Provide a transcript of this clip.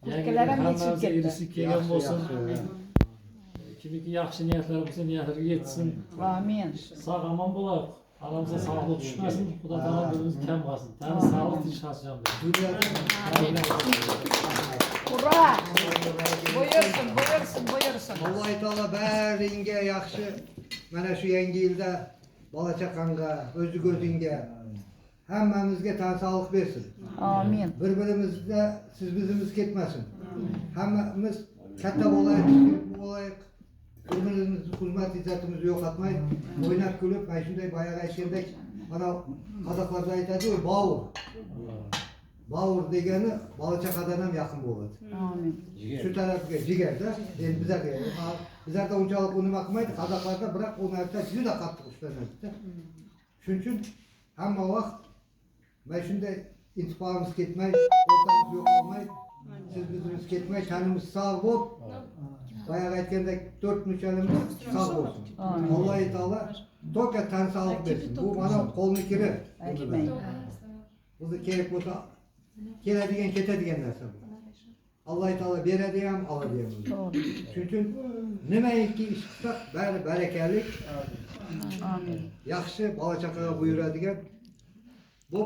Ülkelerim yetişip Hammanızga ketdi. erishib kelgan bo'lsin. Kimiki yaxshi niyatlar bo'lsa niyatlariga yetsin. Amin. Sog' omon bo'laylik. Aramızda sağlık düşmesin. Xudo taolo birimizni kam qilsin. Tani sağlık tinchlansin. Ura! Buyursun, buyursun, buyursun. Alloh taolo baringga yaxshi mana shu yangi yilda bola chaqangga, o'zi ko'zingga hammamizga tan sog'lik bersin. Amin. Bir-birimizda siz bizimiz ketmasin. Hammamiz katta bo'laylik, kichik bo'laylik. Bir-birimizni hurmat izzatimizni yo'qotmay, o'ynab kulib, mana shunday boyaga aytgandek, mana qozoqlarda aytadi-ku, bovur. Bovur degani bola chaqadan ham yaqin bo'ladi. Amin. Shu tarafga jigarda, endi bizlarda unchalik nima qilmaydi, qozoqlarda biroq u narsa juda qattiq ushlanadi. Shuning uchun hamma vaqt mana shunday intiqomimiz ketmay, o'rtamiz yo'q bo'lmay, siz bizimiz ketmay, tanimiz sog' bo'lib, boyaga aytgandek 4 muchalimiz sog' bo'lsin. Alloh taolo to'ka tan sog'lik bersin. Bu mana qo'lni kiri. Aytmang. Bizni kerak bo'lsa keladigan ketadigan narsa bu. Alloh taolo beradi ham, oladi ham. To'g'ri. Shuning uchun nimaiki ish qilsak, bari barakalik, Amin. yaxshi bola chaqaga buyuradigan bu